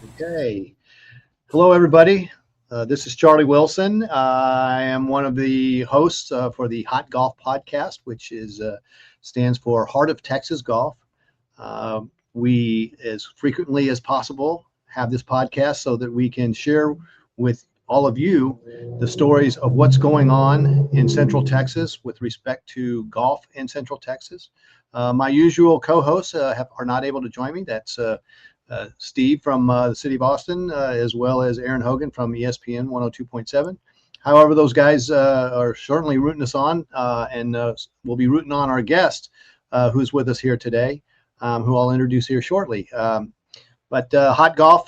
Okay. Hello, everybody. This is Charlie Wilson. I am one of the hosts for the Hot Golf Podcast, which stands for Heart of Texas Golf. We, as frequently as possible, have this podcast so that we can share with all of you the stories of what's going on in Central Texas with respect to golf in Central Texas. My usual co-hosts are not able to join me. That's Steve from the city of Austin, as well as Aaron Hogan from ESPN 102.7. However, those guys are certainly rooting us on, and we'll be rooting on our guest who's with us here today, who I'll introduce here shortly. But hot golf,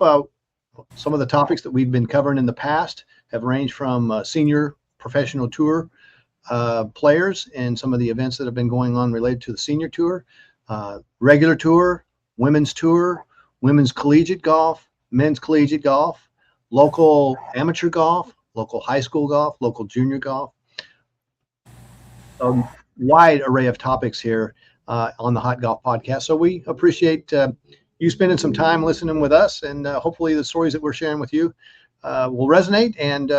some of the topics that we've been covering in the past have ranged from senior professional tour players and some of the events that have been going on related to the senior tour, regular tour, women's tour, women's collegiate golf, men's collegiate golf, local amateur golf, local high school golf, local junior golf. A wide array of topics here on the Hot Golf Podcast. So we appreciate you spending some time listening with us, and hopefully the stories that we're sharing with you will resonate, and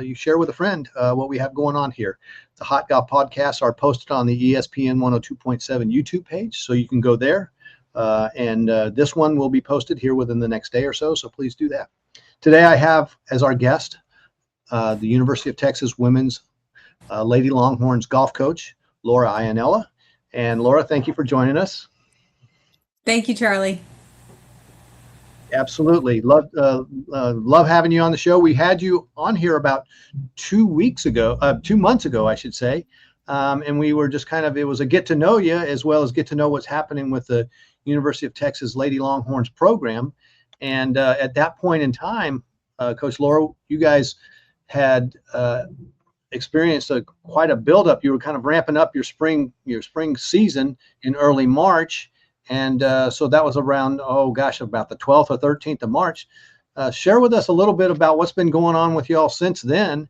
you share with a friend what we have going on here. The Hot Golf Podcasts are posted on the ESPN 102.7 YouTube page, so you can go there. And this one will be posted here within the next day or so please do that. Today I have as our guest the University of Texas women's Lady Longhorns golf coach, Laura Ianello. And Laura, thank you for joining us. Thank you, Charlie. Absolutely. Love having you on the show. We had you on here about 2 months ago, I should say. And we were just it was a get to know you as well as get to know what's happening with the University of Texas Lady Longhorns program. And at that point in time, Coach Laura, you guys had experienced quite a buildup. You were kind of ramping up your spring season in early March. And so that was around, about the 12th or 13th of March. Share with us a little bit about what's been going on with y'all since then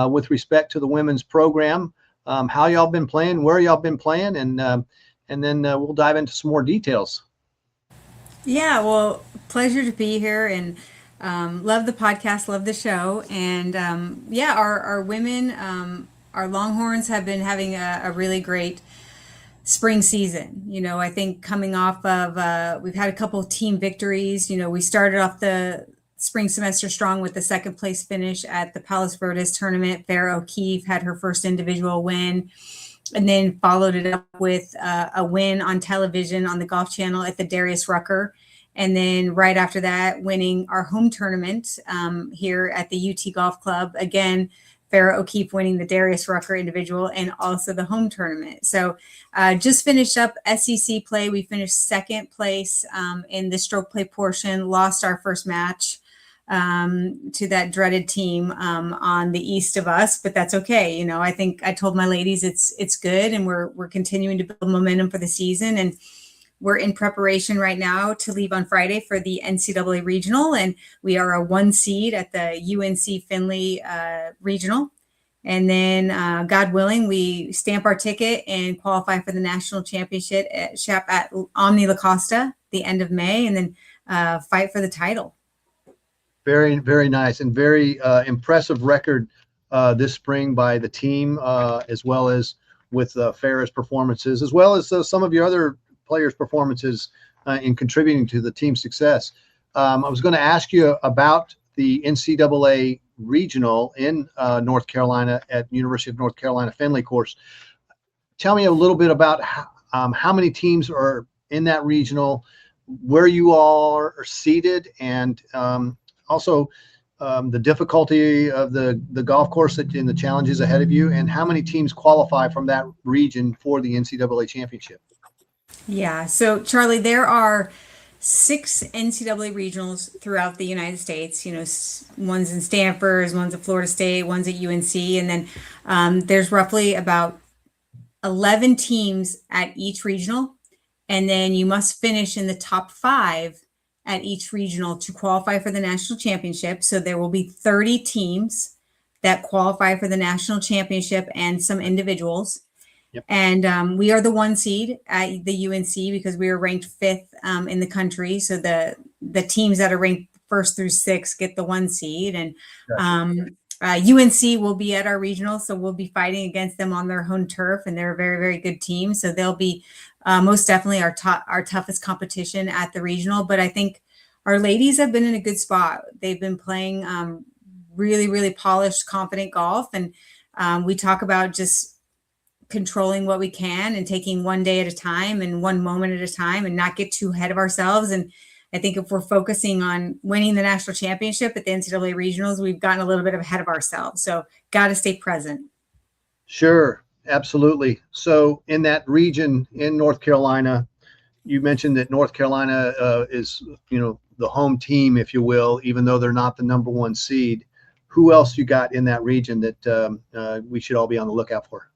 with respect to the women's program, how y'all been playing, where y'all been playing, and then we'll dive into some more details. Yeah, well, pleasure to be here, and love the podcast, love the show. And our women, our Longhorns have been having a really great spring season. I think coming off of, we've had a couple of team victories. We started off the spring semester strong with the second place finish at the Palos Verdes tournament. Farrah O'Keefe had her first individual win, and then followed it up with a win on television on the Golf Channel at the Darius Rucker. And then right after that, winning our home tournament here at the UT Golf Club. Again, Farrah O'Keefe winning the Darius Rucker individual and also the home tournament. So just finished up SEC play. We finished second place in the stroke play portion, lost our first match to that dreaded team on the east of us, but that's okay. I think I told my ladies it's good, and we're continuing to build momentum for the season, and we're in preparation right now to leave on Friday for the NCAA regional, and we are a 1 seed at the UNC Findlay regional. And then God willing, we stamp our ticket and qualify for the national championship at Omni La Costa the end of May, and then fight for the title. Very, very nice, and very impressive record this spring by the team, as well as with Farrah's performances, as well as some of your other players' performances in contributing to the team's success. I was going to ask you about the NCAA regional in North Carolina at University of North Carolina Findlay course. Tell me a little bit about how many teams are in that regional, where you all are seated, and also the difficulty of the golf course and the challenges ahead of you, and how many teams qualify from that region for the NCAA championship. Yeah. So Charlie, there are 6 NCAA regionals throughout the United States. One's in Stanford, one's at Florida State, one's at UNC. And then there's roughly about 11 teams at each regional. And then you must finish in the top 5 at each regional to qualify for the national championship. So there will be 30 teams that qualify for the national championship and some individuals. Yep. And we are the 1 seed at the UNC because we are ranked 5th in the country. So the teams that are ranked first through six get the 1 seed. And Gotcha. UNC will be at our regional, so we'll be fighting against them on their home turf, and they're a very, very good team. So they'll be most definitely our toughest competition at the regional. But I think our ladies have been in a good spot. They've been playing really, really polished, confident golf, and we talk about just controlling what we can and taking one day at a time and one moment at a time and not get too ahead of ourselves. And I think if we're focusing on winning the national championship at the NCAA regionals, we've gotten a little bit ahead of ourselves. So got to stay present. Sure, absolutely. So in that region in North Carolina, you mentioned that North Carolina is, the home team, if you will, even though they're not the number 1 seed. Who else you got in that region that we should all be on the lookout for?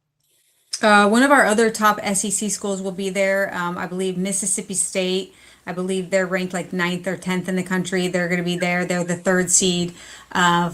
One of our other top SEC schools will be there. I believe Mississippi State. I believe they're ranked like 9th or 10th in the country. They're going to be there. They're the 3rd seed.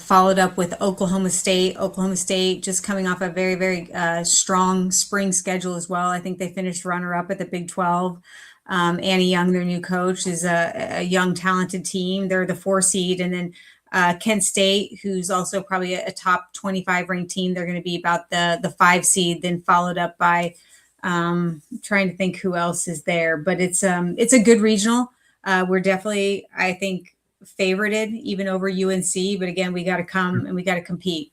Followed up with Oklahoma State. Oklahoma State just coming off a very, very strong spring schedule as well. I think they finished runner-up at the Big 12. Annie Young, their new coach, is a young, talented team. They're the 4 seed. And then Kent State, who's also probably a top 25 ranked team. They're going to be about the 5 seed, then followed up by trying to think who else is there. But it's a good regional. We're definitely, I think, favorited even over UNC. But again, we got to come and we got to compete.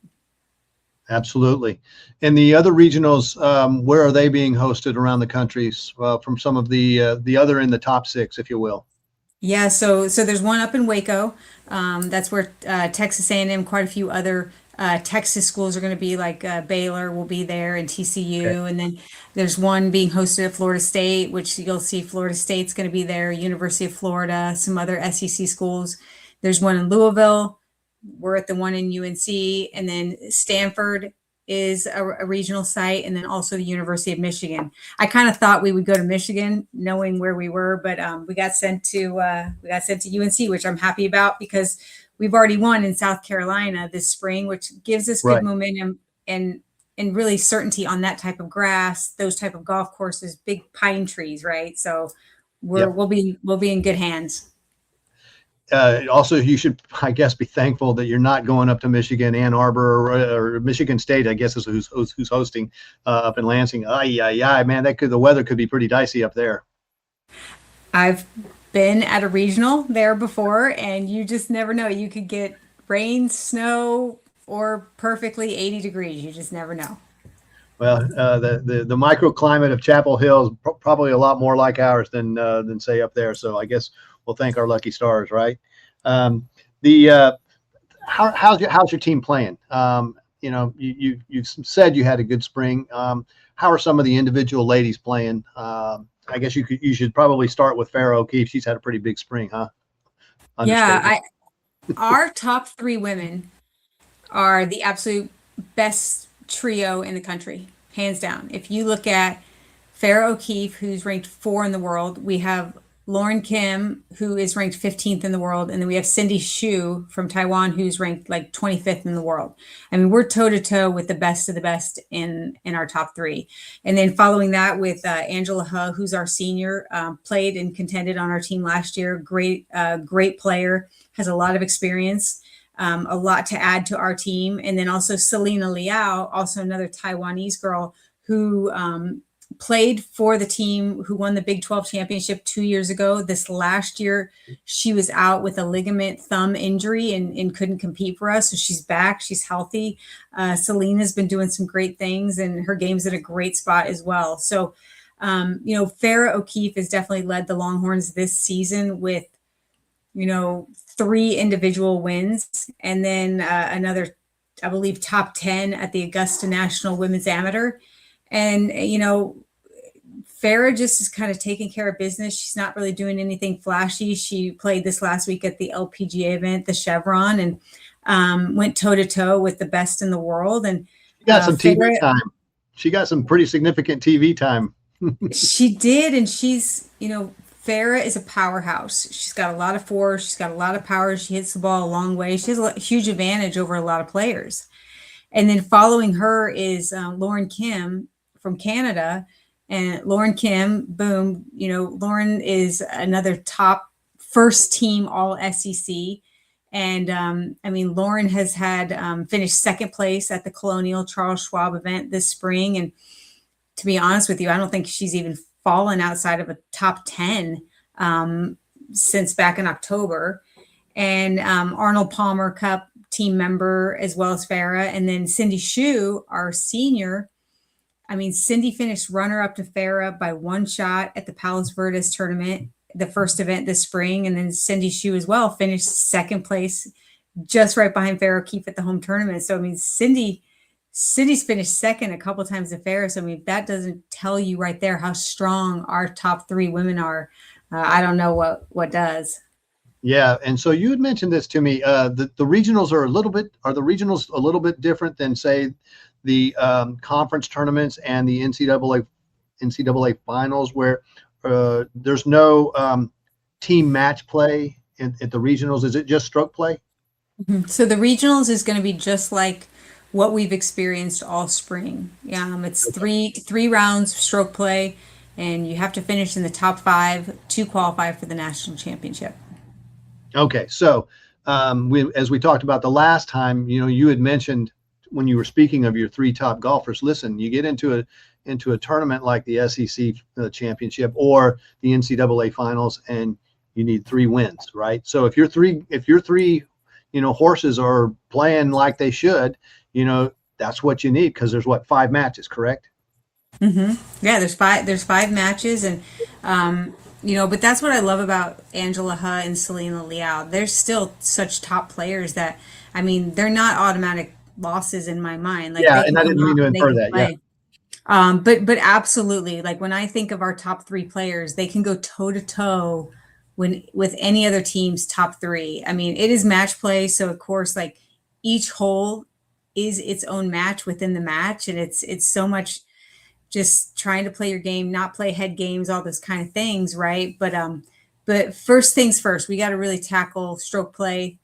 Absolutely. And the other regionals, where are they being hosted around the country from some of the other in the top 6, if you will? Yeah, so there's one up in Waco. That's where Texas A&M, quite a few other Texas schools are going to be, like Baylor will be there and TCU. Okay. And then there's one being hosted at Florida State, which you'll see Florida State's going to be there, University of Florida, some other SEC schools. There's one in Louisville. We're at the one in UNC. And then Stanford is a regional site, and then also the University of Michigan. I kind of thought we would go to Michigan knowing where we were, but we got sent to UNC, which I'm happy about because we've already won in South Carolina this spring, which gives us good momentum and really certainty on that type of grass, those type of golf courses, big pine trees, right? So we'll be in good hands. Also, you should, I guess, be thankful that you're not going up to Michigan, Ann Arbor, or Michigan State, I guess, is who's hosting up in Lansing. Man, the weather could be pretty dicey up there. I've been at a regional there before, and you just never know. You could get rain, snow, or perfectly 80 degrees. You just never know. Well, the microclimate of Chapel Hill is probably a lot more like ours than say up there. So I guess we'll thank our lucky stars, right? How's your team playing? You said you had a good spring. How are some of the individual ladies playing? I guess you should probably start with Farrah O'Keefe. She's had a pretty big spring, huh? Yeah, our top 3 women are the absolute best trio in the country, hands down. If you look at Farrah O'Keefe, who's ranked 4 in the world, we have Lauren Kim, who is ranked 15th in the world, and then we have Cindy Xu from Taiwan, who's ranked like 25th in the world. I mean, we're toe to toe with the best of the best in our top 3. And then following that with Angela He, who's our senior, played and contended on our team last year. Great player, has a lot of experience, a lot to add to our team. And then also Selena Liao, also another Taiwanese girl who played for the team who won the Big 12 championship 2 years ago. This last year, she was out with a ligament thumb injury and couldn't compete for us. So she's back. She's healthy. Selena's been doing some great things, and her game's in a great spot as well. So, Farrah O'Keefe has definitely led the Longhorns this season with, 3 individual wins, and then another, I believe, top 10 at the Augusta National Women's Amateur. And, Farrah just is kind of taking care of business. She's not really doing anything flashy. She played this last week at the LPGA event, the Chevron, and went toe-to-toe with the best in the world. And she got some TV time. She got some pretty significant TV time. She did, and she's, Farrah is a powerhouse. She's got a lot of force. She's got a lot of power. She hits the ball a long way. She has a huge advantage over a lot of players. And then following her is Lauren Kim from Canada. And Lauren Kim, boom, Lauren is another top first team all SEC. And I mean, Lauren has had finished second place at the Colonial Charles Schwab event this spring. And to be honest with you, I don't think she's even fallen outside of a top 10 since back in October. And Arnold Palmer Cup team member, as well as Farah. And then Cindy Shue, our senior. I mean, Cindy finished runner up to Farah by one shot at the Palos Verdes tournament, the first event this spring. And then Cindy Shue as well finished second place, just right behind Farah Keefe at the home tournament. So, I mean, Cindy's finished second a couple times at Farah. So, I mean, if that doesn't tell you right there how strong our top three women are, I don't know what does. Yeah, and so you had mentioned this to me. The regionals are the regionals a little bit different than, say, the conference tournaments and the NCAA finals, where there's no team match play at the regionals. Is it just stroke play? Mm-hmm. So the regionals is going to be just like what we've experienced all spring. It's three rounds of stroke play, and you have to finish in the top 5 to qualify for the national championship. Okay, so as we talked about the last time, you had mentioned when you were speaking of your 3 top golfers. Listen, you get into a tournament like the SEC championship or the NCAA finals, and you need 3 wins, right? So if your three horses are playing like they should, that's what you need, because there's 5 matches, correct? Mm-hmm. Yeah, there's 5 matches, and but that's what I love about Angela Huh and Selena Liao. They're still such top players that, I mean, they're not automatic losses in my mind. Like, yeah, and I didn't mean to infer that. Yeah. But absolutely, like when I think of our top 3 players, they can go toe to toe with any other team's top 3. I mean, it is match play, so of course, like each hole is its own match within the match, and it's so much just trying to play your game, not play head games, all those kind of things, right? But first things first, we got to really tackle stroke play,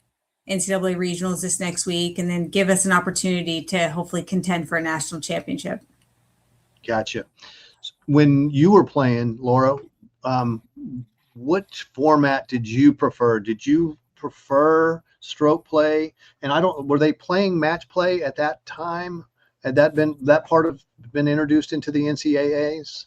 NCAA regionals this next week, and then give us an opportunity to hopefully contend for a national championship. Gotcha. When you were playing, Laura, what format did you prefer? Did you prefer stroke play? And were they playing match play at that time? Had that part of been introduced into the NCAAs?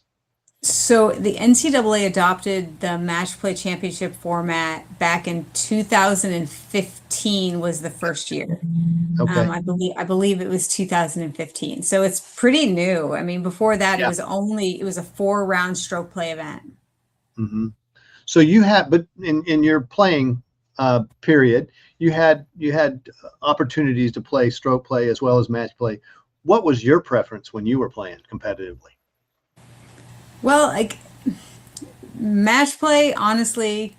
So the NCAA adopted the match play championship format back in 2015 was the first year. Okay. I believe it was 2015. So it's pretty new. I mean, before that, Yeah. it was a 4-round stroke play event. Mm-hmm. So but in your playing period, you had opportunities to play stroke play as well as match play. What was your preference when you were playing competitively? Well, like match play, honestly,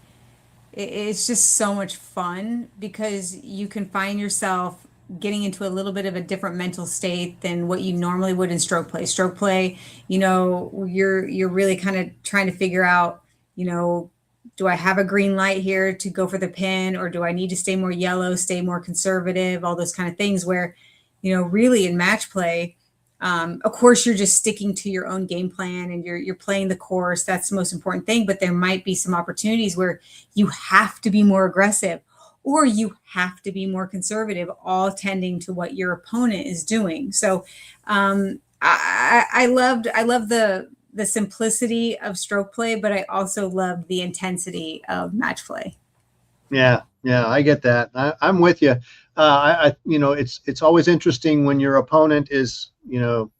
it's just so much fun because you can find yourself getting into a little bit of a different mental state than what you normally would in stroke play. Stroke play, you're really kind of trying to figure out, do I have a green light here to go for the pin, or do I need to stay more yellow, stay more conservative, all those kind of things where, really in match play, of course, you're just sticking to your own game plan and you're playing the course. That's the most important thing. But there might be some opportunities where you have to be more aggressive or you have to be more conservative, all tending to what your opponent is doing. So I love the simplicity of stroke play, but I also loved the intensity of match play. Yeah, I get that. I'm with you. It's always interesting when your opponent is, if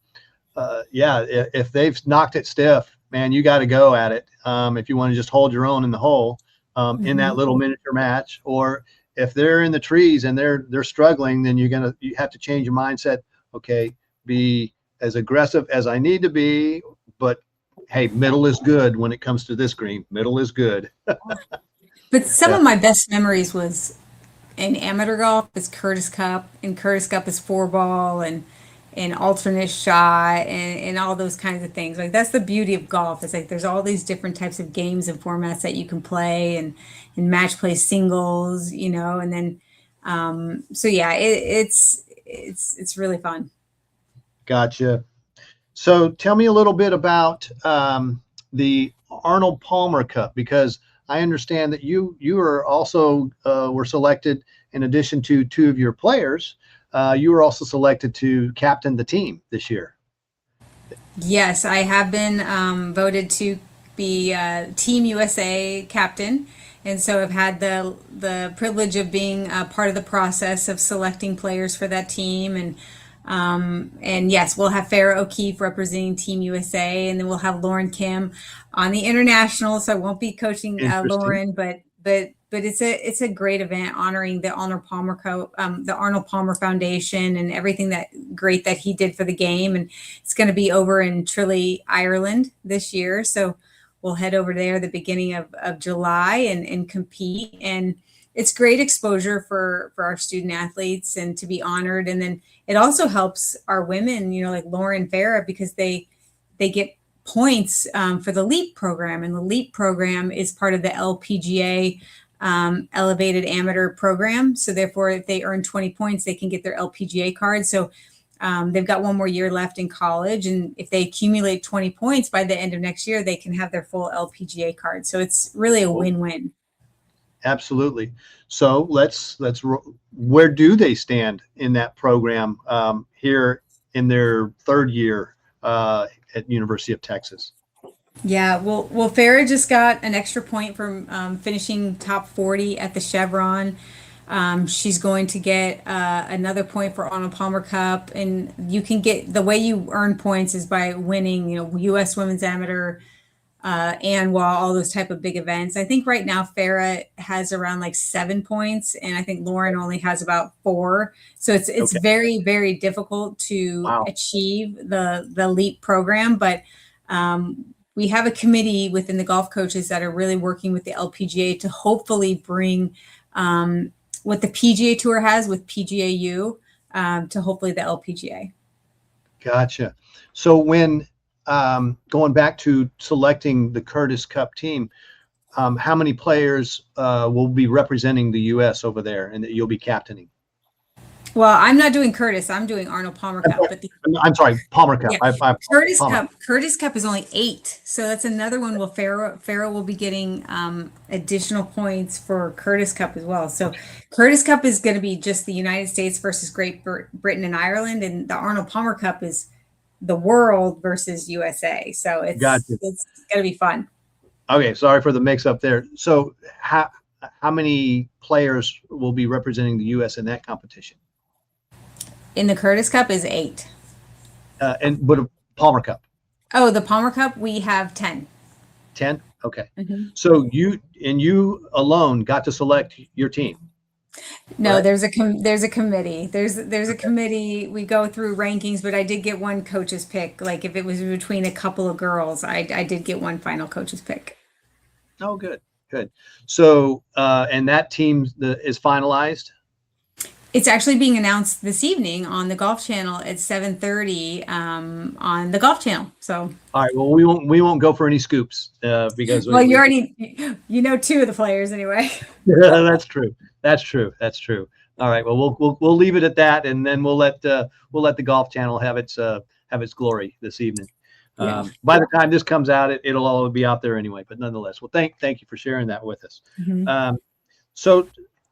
they've knocked it stiff, man, you got to go at it. If you want to just hold your own in the hole, in that little miniature match, or if they're in the trees and they're struggling, then you have to change your mindset. Okay, be as aggressive as I need to be, but hey, middle is good when it comes to this green. Middle is good. But some of my best memories was in amateur golf is Curtis Cup, and Curtis Cup is 4-ball and alternate shot and all those kinds of things. Like that's the beauty of golf. It's like there's all these different types of games and formats that you can play and match play singles, and then so yeah, it's really fun. Gotcha. So tell me a little bit about the Arnold Palmer Cup, because I understand that you are also were selected, in addition to two of your players, you were also selected to captain the team this year. Yes, I have been voted to be Team USA captain, and so I've had the privilege of being a part of the process of selecting players for that team. And yes, we'll have Farrah O'Keefe representing Team USA, and then we'll have Lauren Kim on the international. So I won't be coaching Interesting. Lauren, but it's a great event honoring the the Arnold Palmer Foundation and everything that great that he did for the game. And it's going to be over in Tralee, Ireland this year. So we'll head over there the beginning of July and compete. And it's great exposure for our student athletes and to be honored. And then it also helps our women, like Lauren Farrah, because they get points for the LEAP program. And the LEAP program is part of the LPGA elevated amateur program. So therefore, if they earn 20 points, they can get their LPGA card. So they've got one more year left in college. And if they accumulate 20 points by the end of next year, they can have their full LPGA card. So it's really a win-win. Absolutely. So where do they stand in that program here in their third year at University of Texas? Yeah, well, Farrah just got an extra point from finishing top 40 at the Chevron. She's going to get another point for Arnold Palmer Cup, and you can get the way you earn points is by winning, U.S. Women's Amateur, and all those type of big events. I think right now Farrah has around like 7 points, and I think Lauren only has about 4. So it's Okay. very, very difficult to achieve the LEAP program, but we have a committee within the golf coaches that are really working with the LPGA to hopefully bring what the PGA Tour has with PGAU to hopefully the LPGA. Gotcha. So when going back to selecting the Curtis Cup team, how many players will be representing the U.S. over there and that you'll be captaining? Well, I'm not doing Curtis. I'm doing Arnold Palmer Cup. I'm sorry, Palmer Cup. Yeah. Curtis Cup is only 8, so that's another one. Well, Farrah will be getting additional points for Curtis Cup as well. So Curtis Cup is going to be just the United States versus Great Britain and Ireland, and the Arnold Palmer Cup is the world versus USA. So it's going to be fun. Okay, sorry for the mix-up there. So how many players will be representing the U.S. in that competition? In the Curtis Cup is 8. But a Palmer Cup? Oh, the Palmer Cup, we have 10. 10? Okay. Mm-hmm. So you alone got to select your team? No, right? there's a committee. There's a committee. We go through rankings, but I did get one coach's pick. Like if it was between a couple of girls, I did get one final coach's pick. Oh, good. So, and that team is finalized? It's actually being announced this evening on the Golf Channel at 7:30 on the Golf Channel. So, all right. Well, we won't go for any scoops because well, you already two of the players anyway. Yeah, that's true. All right. Well, we'll leave it at that, and then we'll let the Golf Channel have its glory this evening. Yeah. By the time this comes out, it'll all be out there anyway. But nonetheless, well, thank you for sharing that with us. Mm-hmm. So.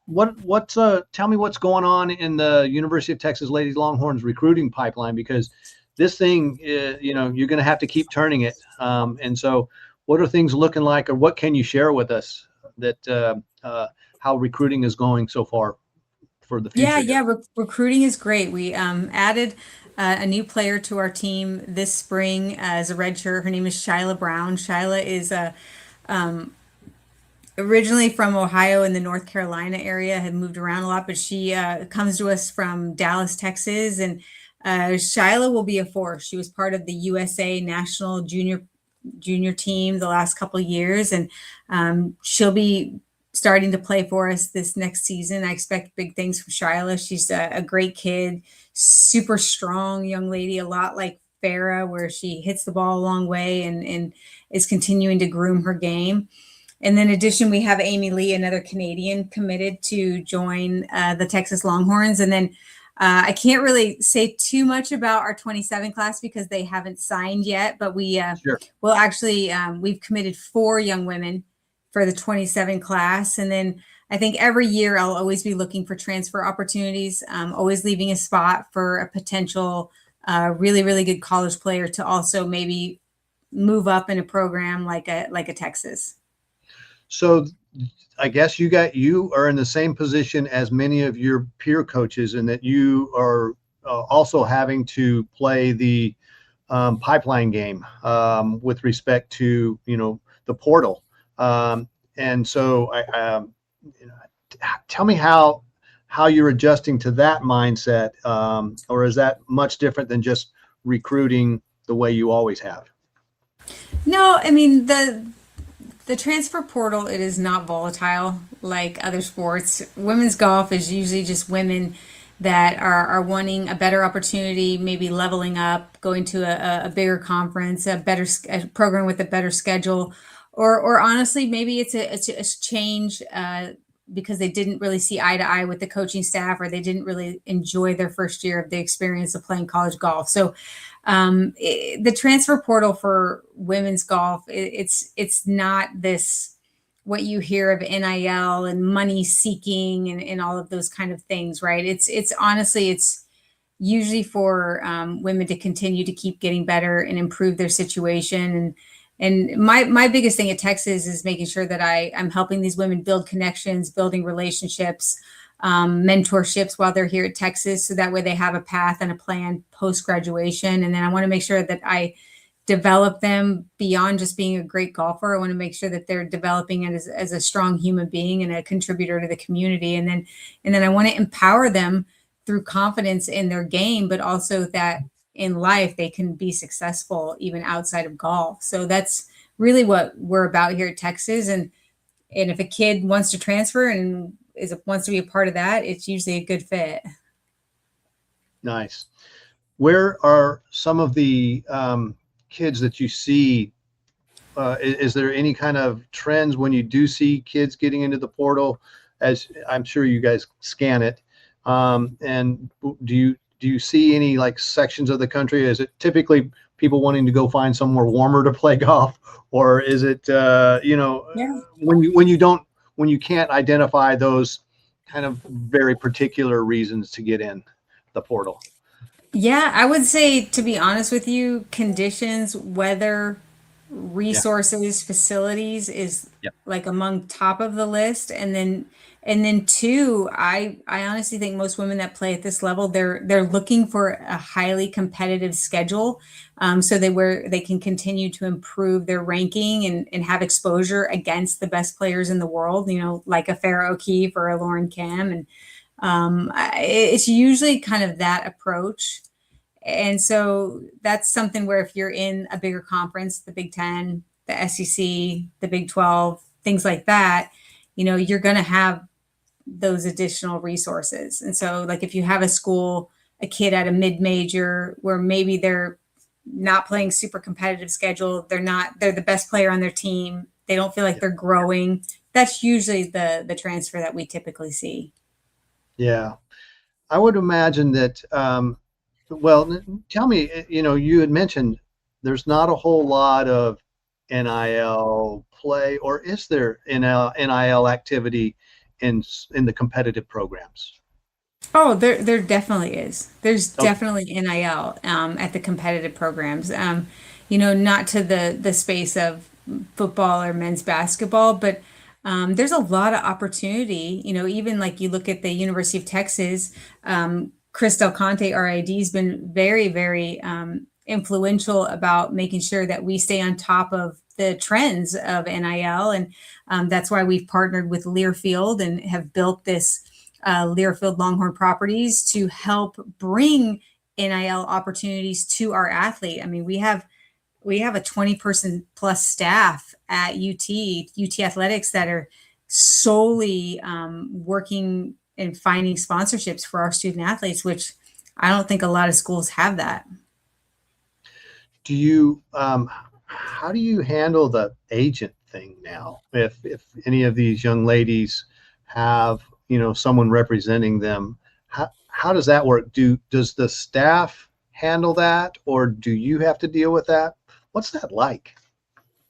Tell me what's going on in the University of Texas Ladies Longhorns recruiting pipeline, because this thing, you're going to have to keep turning it. And so what are things looking like, or what can you share with us that how recruiting is going so far for the future? Yeah. Recruiting is great. We added a new player to our team this spring as a redshirt. Her name is Shyla Brown. Shyla is originally from Ohio in the North Carolina area, had moved around a lot, but she comes to us from Dallas, Texas. And Shyla will be a force. She was part of the USA national junior team the last couple of years, and she'll be starting to play for us this next season. I expect big things from Shyla. She's a great kid, super strong young lady, a lot like Farrah, where she hits the ball a long way and is continuing to groom her game. And then in addition, we have Amy Lee, another Canadian, committed to join the Texas Longhorns. And then I can't really say too much about our 27 class because they haven't signed yet, but we will actually, we've committed 4 young women for the 27 class. And then I think every year I'll always be looking for transfer opportunities, always leaving a spot for a potential really, really good college player to also maybe move up in a program like a Texas. So I guess you are in the same position as many of your peer coaches in that you are also having to play the pipeline game with respect to the portal. And so you know, tell me how you're adjusting to that mindset, or is that much different than just recruiting the way you always have? No, I mean the transfer portal, it is not volatile like other sports. Women's golf is usually just women that are wanting a better opportunity, maybe leveling up, going to a bigger conference, a program with a better schedule, or honestly, maybe it's a change because they didn't really see eye to eye with the coaching staff, or they didn't really enjoy their first year of the experience of playing college golf. So the transfer portal for women's golf, it's not this what you hear of NIL and money seeking and all of those kind of things, right? It's honestly it's usually for women to continue to keep getting better and improve their situation. And my biggest thing at Texas is making sure that I'm helping these women build connections, building relationships, mentorships while they're here at Texas, so that way they have a path and a plan post graduation. And then I want to make sure that I develop them beyond just being a great golfer. I want to make sure that they're developing as a strong human being and a contributor to the community. And then I want to empower them through confidence in their game, but also that in life they can be successful even outside of golf. So that's really what we're about here at Texas. And if a kid wants to transfer and wants to be a part of that, it's usually a good fit. Nice. Where are some of the kids that you see? Is there any kind of trends when you do see kids getting into the portal? As I'm sure you guys scan it, and do you see any like sections of the country? Is it typically people wanting to go find somewhere warmer to play golf, or is it Yeah. when you can't identify those kind of very particular reasons to get in the portal? Yeah, I would say, to be honest with you, conditions, weather, Yeah. resources, facilities is Yeah. like among top of the list. And then two, I honestly think most women that play at this level, they're looking for a highly competitive schedule, so where they can continue to improve their ranking and have exposure against the best players in the world, like a Farrah O'Keefe or a Lauren Kim. And it's usually kind of that approach. And so that's something where if you're in a bigger conference, the Big Ten, the SEC, the Big 12, things like that, you're going to have those additional resources. And so like if you have a kid at a mid-major where maybe they're not playing super competitive schedule, they're the best player on their team, they don't feel like they're growing, that's usually the transfer that we typically see. Yeah. I would imagine that, well, tell me, you had mentioned there's not a whole lot of NIL play, or is there NIL activity in the competitive programs? Oh, there definitely is. There's Okay. definitely NIL at the competitive programs. Not to the space of football or men's basketball, but there's a lot of opportunity. Even like you look at the University of Texas, Chris Del Conte, RID, has been very, very influential about making sure that we stay on top of the trends of NIL. And that's why we've partnered with Learfield and have built this Learfield Longhorn Properties to help bring NIL opportunities to our athlete. I mean, we have a 20-person plus staff at UT Athletics that are solely working and finding sponsorships for our student athletes, which I don't think a lot of schools have that. Do you how do you handle the agent thing now? If any of these young ladies have someone representing them, how does that work? Does the staff handle that, or do you have to deal with that? What's that like?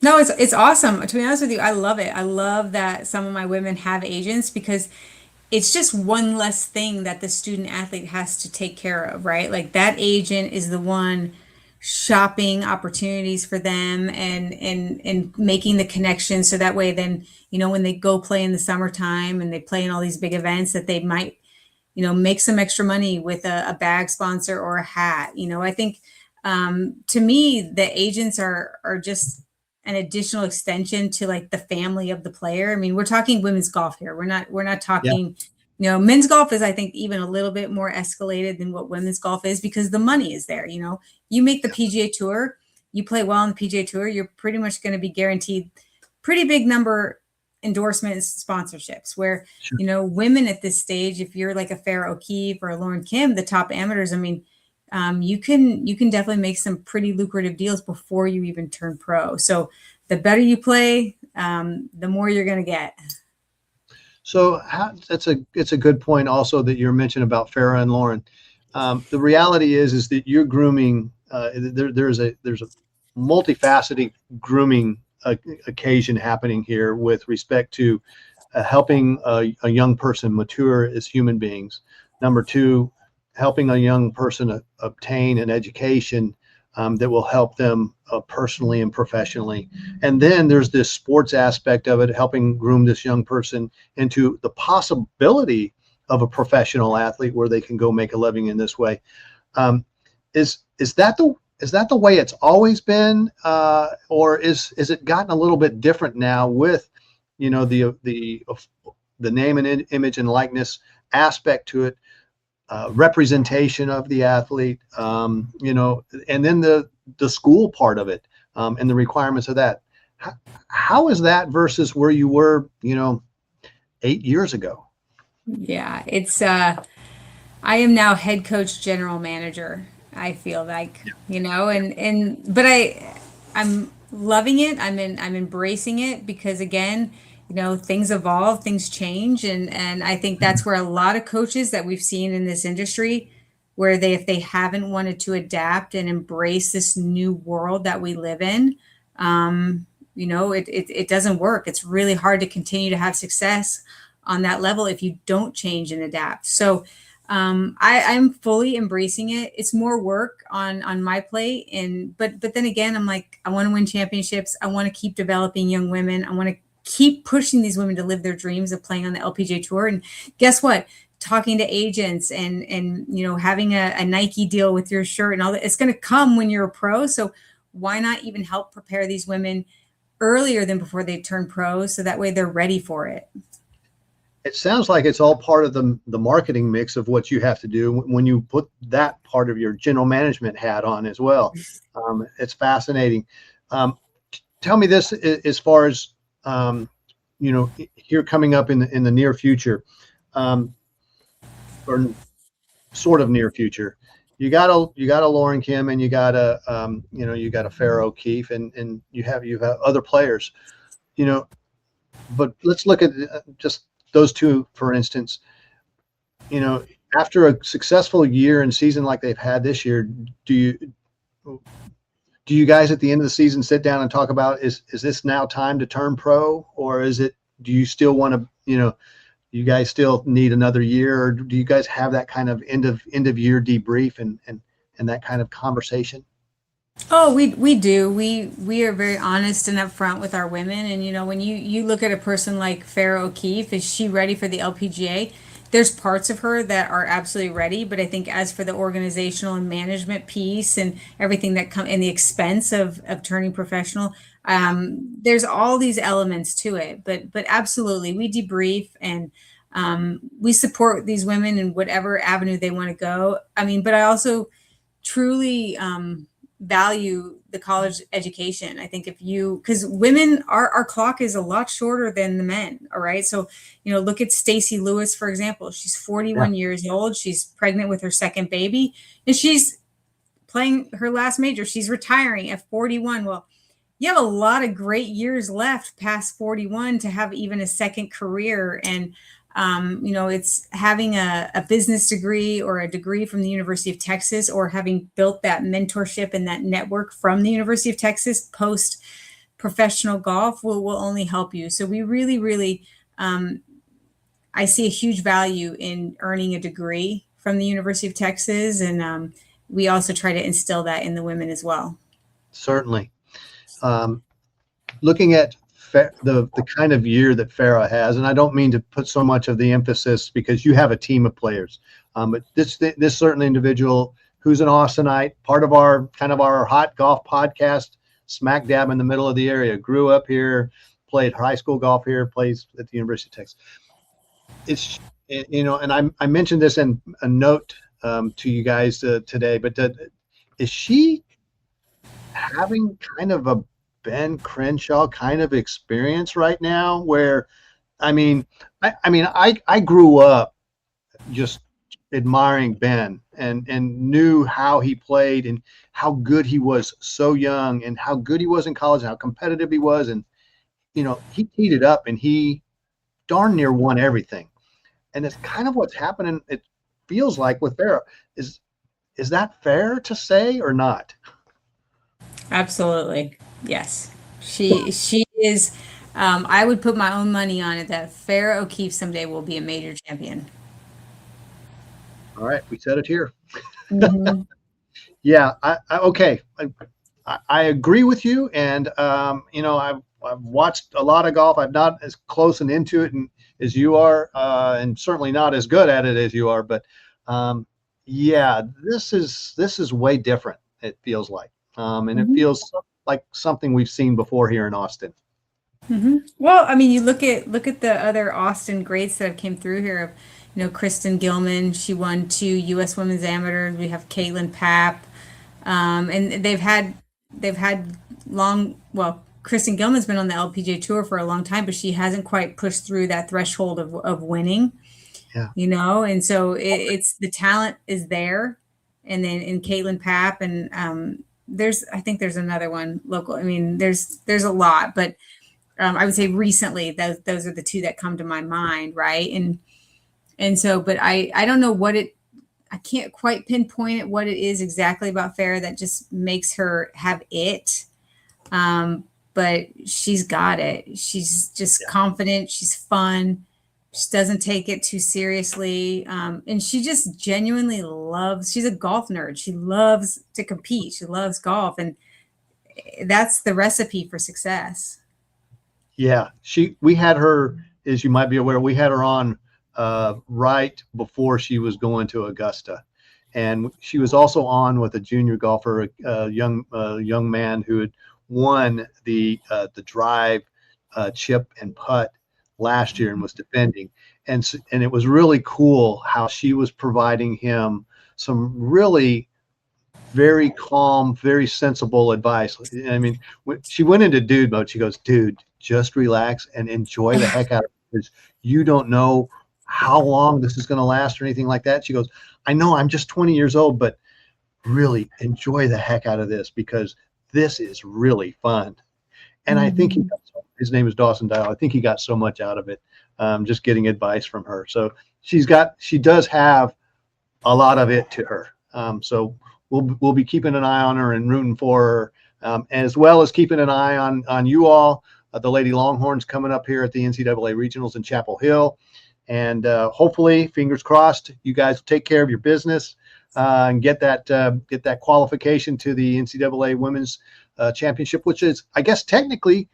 No, it's awesome. To be honest with you, I love it. I love that some of my women have agents because it's just one less thing that the student athlete has to take care of, right? Like that agent is the one shopping opportunities for them and making the connection so that way then, when they go play in the summertime and they play in all these big events that they might, make some extra money with a bag sponsor or a hat. I think to me the agents are just an additional extension to like the family of the player. I mean, we're talking women's golf here. We're not Yeah, talking, men's golf is I think even a little bit more escalated than what women's golf is because the money is there. You make the PGA Tour, you play well on the PGA Tour, you're pretty much going to be guaranteed pretty big number endorsements, sponsorships. Where sure. women at this stage, if you're like a Farrah O'Keefe or a Lauren Kim, the top amateurs, I mean, you can definitely make some pretty lucrative deals before you even turn pro. So the better you play, the more you're going to get. So it's a good point also that you're mentioning about Farrah and Lauren. The reality is that you're grooming. There's a multifaceted grooming occasion happening here with respect to helping a young person mature as human beings. Number two, helping a young person obtain an education that will help them personally and professionally. And then there's this sports aspect of it, helping groom this young person into the possibility of a professional athlete where they can go make a living in this way. Is that the way it's always been, or is it gotten a little bit different now with, the name and image and likeness aspect to it, representation of the athlete, and then the school part of it, and the requirements of that. How is that versus where you were, 8 years ago? Yeah, it's I am now head coach general manager. I feel like, but I'm loving it. I'm embracing it because again, things evolve, things change and I think that's where a lot of coaches that we've seen in this industry where if they haven't wanted to adapt and embrace this new world that we live in, it doesn't work. It's really hard to continue to have success on that level if you don't change and adapt. So I'm fully embracing it. It's more work on my plate, but then again, I'm like, I want to win championships. I want to keep developing young women. I want to keep pushing these women to live their dreams of playing on the LPGA Tour. And guess what? Talking to agents and having a Nike deal with your shirt and all that, it's going to come when you're a pro. So why not even help prepare these women earlier than before they turn pro, so that way they're ready for it. It sounds like it's all part of the marketing mix of what you have to do when you put that part of your general management hat on as well. It's fascinating. Tell me this as far as here coming up in the near future, or sort of near future. You got a Lauren Kim and you got a Farrah O'Keefe and you have other players, but let's look at just those two, for instance. After a successful year and season like they've had this year, do you guys at the end of the season sit down and talk about is this now time to turn pro, or do you still want to, you guys still need another year, or do you guys have that kind of end of year debrief and that kind of conversation? Oh, we do. We are very honest and upfront with our women. And when you look at a person like Farrah O'Keefe, is she ready for the LPGA? There's parts of her that are absolutely ready, but I think as for the organizational and management piece and everything that come and the expense of turning professional, there's all these elements to it. But absolutely, we debrief and we support these women in whatever avenue they want to go. I mean, but I also truly value the college education. I think because women, our clock is a lot shorter than the men. All right. So, look at Stacey Lewis, for example. She's 41 years old. She's pregnant with her second baby and she's playing her last major. She's retiring at 41. Well, you have a lot of great years left past 41 to have even a second career. And it's having a business degree or a degree from the University of Texas, or having built that mentorship and that network from the University of Texas post professional golf will only help you. So we really, I see a huge value in earning a degree from the University of Texas, and we also try to instill that in the women as well. Certainly. Looking at the kind of year that Farah has, and I don't mean to put so much of the emphasis because you have a team of players, but this certain individual who's an Austinite, part of our hot golf podcast, smack dab in the middle of the area, grew up here, played high school golf here, plays at the University of Texas. It's, and I mentioned this in a note to you guys today, but is she having kind of a Ben Crenshaw kind of experience right now where, I grew up just admiring Ben and knew how he played and how good he was so young and how good he was in college and how competitive he was. And, he teed it up and he darn near won everything. And it's kind of what's happening. It feels like with Farah. Is that fair to say or not? Absolutely. Yes. She is, I would put my own money on it that Farah O'Keefe someday will be a major champion. All right. We said it here. Mm-hmm. Yeah. Okay. I agree with you. And, I've watched a lot of golf. I'm not as close and into it as you are, and certainly not as good at it as you are. But yeah, this is way different. It feels like, and it feels like something we've seen before here in Austin. Mm-hmm. Well, I mean, you look at the other Austin greats that have came through here. Kristen Gilman, she won 2 U.S. Women's Amateurs. We have Caitlin Papp, and they've had long. Well, Kristen Gilman's been on the LPGA Tour for a long time, but she hasn't quite pushed through that threshold of winning. Yeah. And so it's the talent is there, and then in Caitlin Papp and I think there's another one local. I mean, there's a lot, but I would say recently those are the 2 that come to my mind, right? And so, but I don't know I can't quite pinpoint it what it is exactly about Farah that just makes her have it. But she's got it. She's just confident. She's fun. She doesn't take it too seriously. And she just genuinely she's a golf nerd. She loves to compete. She loves golf. And that's the recipe for success. Yeah. We had her, as you might be aware, we had her on right before she was going to Augusta. And she was also on with a junior golfer, a young man who had won the drive, chip and putt last year and was defending. And it was really cool how she was providing him some really very calm, very sensible advice. I mean, when she went into dude mode, she goes, dude, just relax and enjoy the heck out of it because you don't know how long this is going to last or anything like that. She goes, I know I'm just 20 years old, but really enjoy the heck out of this because this is really fun. And I think his name is Dawson Dial. I think he got so much out of it, just getting advice from her. So she does have a lot of it to her. So we'll be keeping an eye on her and rooting for her, as well as keeping an eye on you all. The Lady Longhorns coming up here at the NCAA Regionals in Chapel Hill. And hopefully, fingers crossed, you guys will take care of your business and get that qualification to the NCAA Women's Championship, which is, I guess, technically,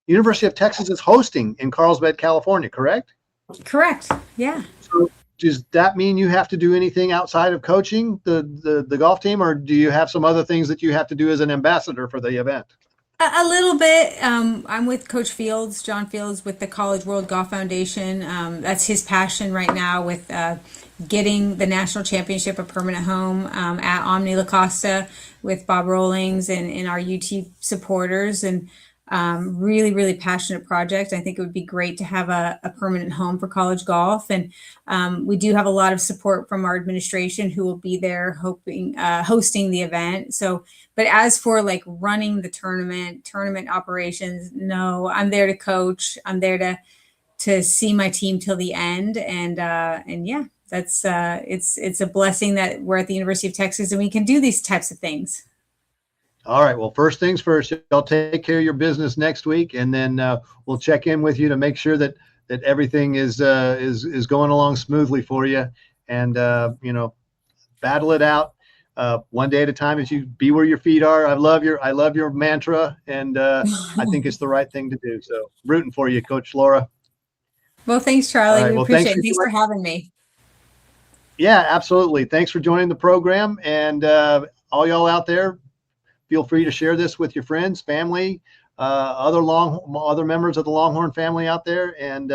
University of Texas is hosting in Carlsbad, California, correct? Correct. Yeah. So does that mean you have to do anything outside of coaching the golf team, or do you have some other things that you have to do as an ambassador for the event? A little bit. I'm with Coach Fields, John Fields, with the College World Golf Foundation. That's his passion right now with getting the national championship a permanent home at Omni La Costa with Bob Rollings and our UT supporters. And really, really passionate project. I think it would be great to have a permanent home for college golf. And we do have a lot of support from our administration who will be there hosting the event. So, but as for like running the tournament operations, no, I'm there to coach. I'm there to see my team till the end. And yeah, that's it's a blessing that we're at the University of Texas and we can do these types of things. All right. Well, first things first, I'll take care of your business next week, and then we'll check in with you to make sure that everything is going along smoothly for you, and battle it out one day at a time. As you be where your feet are. I love your mantra, and I think it's the right thing to do. So, rooting for you, Coach Laura. Well, thanks, All Charlie. right. We Well, thanks appreciate for it. Thanks for joining. having me. Yeah, absolutely. Thanks for joining the program, and all y'all out there, feel free to share this with your friends, family, other members of the Longhorn family out there, and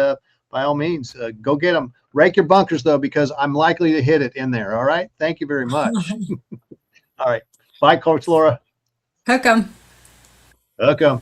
by all means, go get them. Rake your bunkers though, because I'm likely to hit it in there. All right. Thank you very much. All right. Bye, Coach Laura. Hook 'em. Welcome.